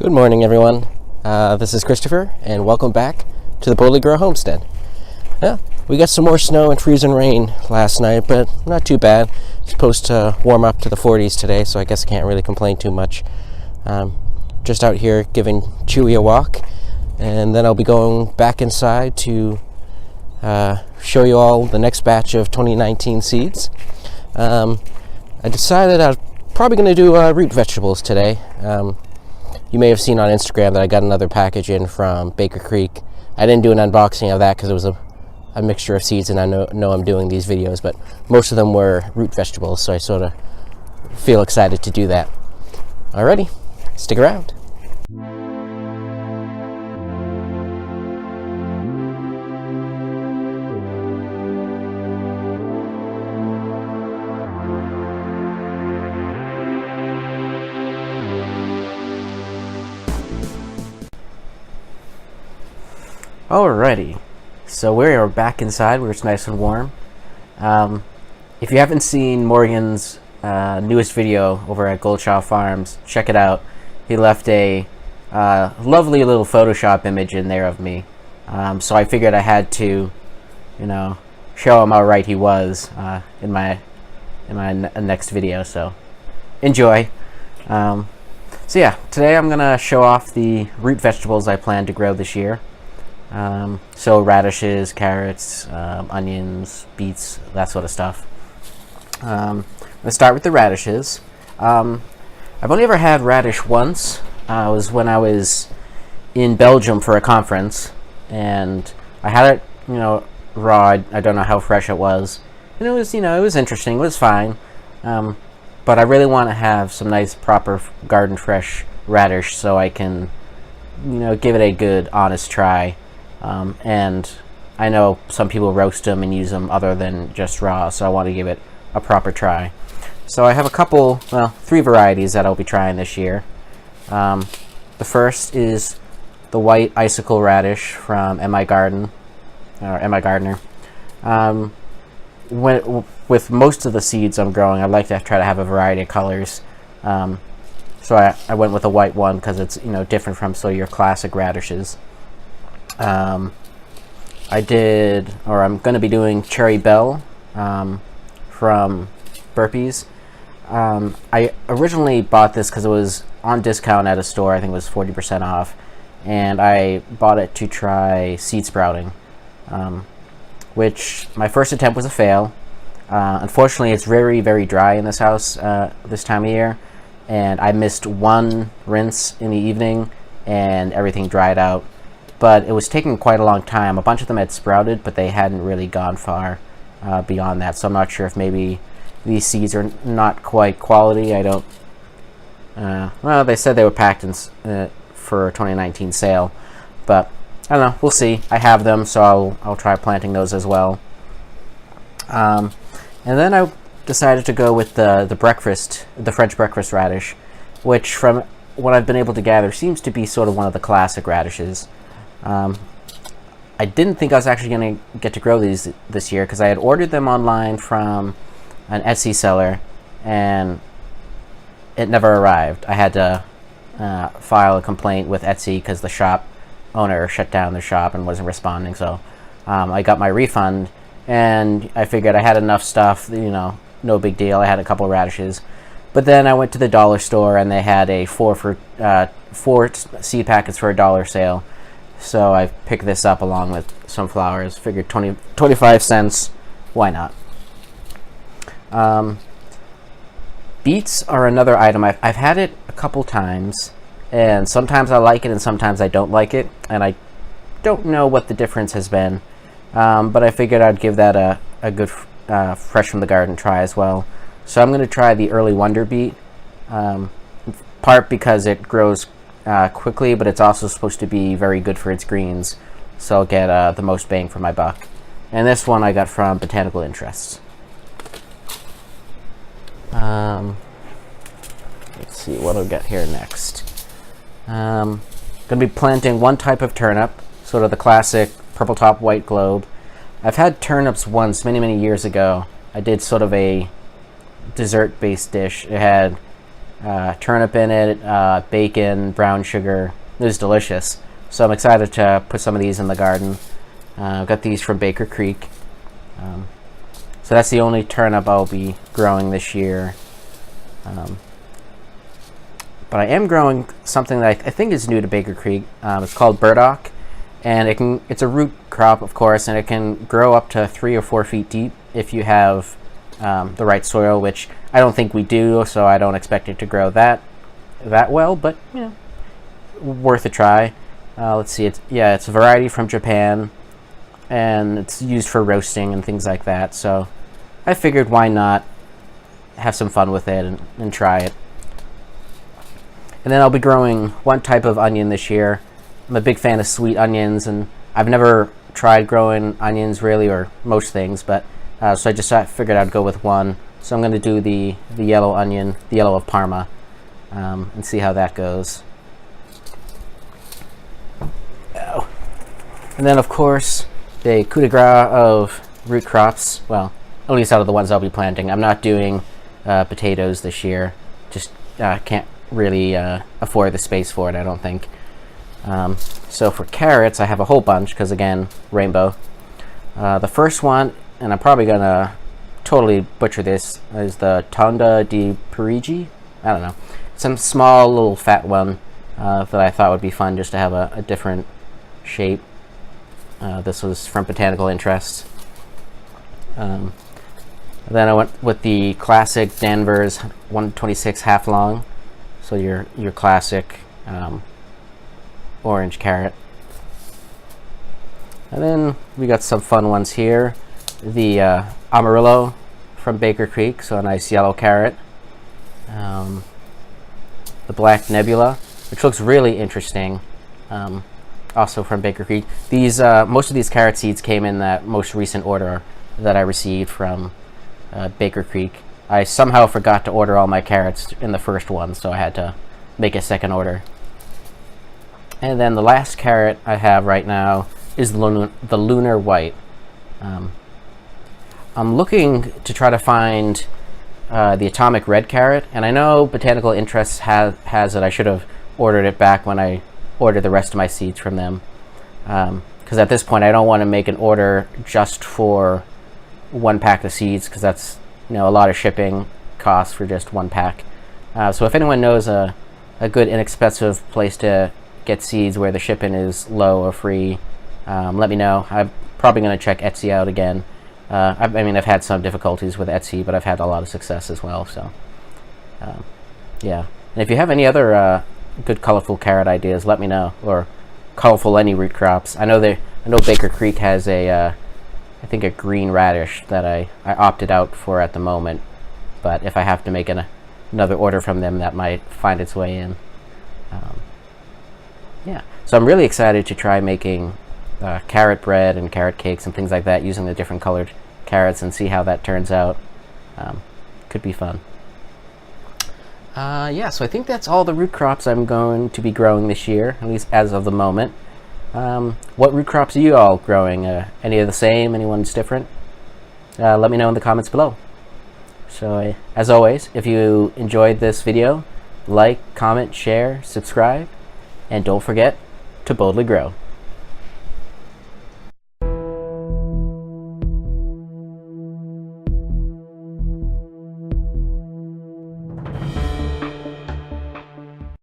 Good morning, everyone. This is Christopher, and welcome back to the Boldly Grow Homestead. Yeah, we got some more snow and freezing rain last night, but not too bad. It's supposed to warm up to the 40s today, so I guess I can't really complain too much. Just out here giving Chewy a walk, and then I'll be going back inside to show you all the next batch of 2019 seeds. I decided I was probably going to do root vegetables today. You may have seen on Instagram that I got another package in from Baker Creek. I didn't do an unboxing of that because it was a mixture of seeds, and I know I'm doing these videos, but most of them were root vegetables, so I sort of feel excited to do that. Alrighty, stick around. Alrighty, so we are back inside where it's nice and warm. If you haven't seen Morgan's newest video over at Goldshaw Farms, check it out. He left a lovely little Photoshop image in there of me. So I figured I had to, show him how right he was in my next video. So enjoy. So yeah, today I'm gonna show off the root vegetables I plan to grow this year. So radishes, carrots, onions, beets, that sort of stuff. Let's start with the radishes. I've only ever had radish once. It was when I was in Belgium for a conference, and I had it, raw. I don't know how fresh it was, and it was, it was interesting. It was fine, but I really want to have some nice, proper garden fresh radish so I can, give it a good, honest try. And I know some people roast them and use them other than just raw, so I want to give it a proper try. So I have three varieties that I'll be trying this year. The first is the white icicle radish from M.I. Gardener. With most of the seeds I'm growing, I like to try to have a variety of colors. So I went with a white one because it's different from your classic radishes. I'm going to be doing Cherry Belle from Burpees. I originally bought this because it was on discount at a store. I think it was 40% off, and I bought it to try seed sprouting, which my first attempt was a fail. Unfortunately, it's very, very dry in this house this time of year, and I missed one rinse in the evening, and everything dried out. But it was taking quite a long time. A bunch of them had sprouted, but they hadn't really gone far beyond that. So I'm not sure if maybe these seeds are not quite quality. I don't... well, they said they were packed for a 2019 sale. But, I don't know. We'll see. I have them, so I'll try planting those as well. And then I decided to go with the French breakfast radish, which from what I've been able to gather seems to be sort of one of the classic radishes. I didn't think I was actually going to get to grow these this year because I had ordered them online from an Etsy seller and it never arrived. I had to file a complaint with Etsy because the shop owner shut down their shop and wasn't responding. So I got my refund, and I figured I had enough stuff, no big deal. I had a couple radishes. But then I went to the dollar store and they had a four seed packets for $1 sale. So I picked this up along with some flowers. Figured 25 cents. Why not? Beets are another item. I've had it a couple times, and sometimes I like it and sometimes I don't like it, and I don't know what the difference has been. But I figured I'd give that a good fresh from the garden try as well. So I'm going to try the Early Wonder beet, part because it grows quickly, but it's also supposed to be very good for its greens, so I'll get the most bang for my buck. And this one I got from Botanical Interests. Let's see what I'll get here next. Going to be planting one type of turnip, sort of the classic purple top white globe. I've had turnips once many years ago. I did sort of a dessert based dish. It had turnip in it, bacon, brown sugar. It was delicious. So I'm excited to put some of these in the garden. I've got these from Baker Creek. So that's the only turnip I'll be growing this year. But I am growing something that I think is new to Baker Creek. It's called burdock, and it's a root crop, of course, and it can grow up to 3 or 4 feet deep if you have the right soil, which I don't think we do, so I don't expect it to grow that well, but you know, worth a try. Let's see, it's a variety from Japan, and it's used for roasting and things like that, so I figured why not have some fun with it and try it. And then I'll be growing one type of onion this year. I'm a big fan of sweet onions, and I've never tried growing onions really, or most things, but so I just figured I'd go with one. So I'm going to do the yellow onion, the yellow of Parma, and see how that goes. Oh. And then of course the coup de grace of root crops, well, at least out of the ones I'll be planting. I'm not doing potatoes this year, just can't really afford the space for it, I don't think. So for carrots, I have a whole bunch, because again, rainbow. The first one, and I'm probably gonna totally butcher this, is the Tonda di Parigi. I don't know, some small little fat one that I thought would be fun just to have a different shape. This was from Botanical Interest. Then I went with the classic Danvers 126 half long. So your classic orange carrot. And then we got some fun ones here. The Amarillo from Baker Creek, so a nice yellow carrot. The Black Nebula, which looks really interesting, also from Baker Creek. These most of these carrot seeds came in that most recent order that I received from Baker Creek. I somehow forgot to order all my carrots in the first one, so I had to make a second order. And then the last carrot I have right now is the Lunar White. I'm looking to try to find the Atomic Red carrot, and I know Botanical Interest has it. I should have ordered it back when I ordered the rest of my seeds from them, because at this point I don't want to make an order just for one pack of seeds, because that's, you know, a lot of shipping costs for just one pack. So if anyone knows a good inexpensive place to get seeds where the shipping is low or free, let me know. I'm probably going to check Etsy out again. I mean, I've had some difficulties with Etsy, but I've had a lot of success as well. So yeah, and if you have any other good colorful carrot ideas, let me know, or colorful any root crops. I know Baker Creek has I think a green radish that I opted out for at the moment, but if I have to make another order from them, that might find its way in. Yeah, so I'm really excited to try making carrot bread and carrot cakes and things like that using the different colored carrots and see how that turns out. Could be fun. Yeah, so I think that's all the root crops I'm going to be growing this year, at least as of the moment. What root crops are you all growing? Any of the same? Any ones different? Let me know in the comments below. So, as always, if you enjoyed this video, like, comment, share, subscribe, and don't forget to boldly grow.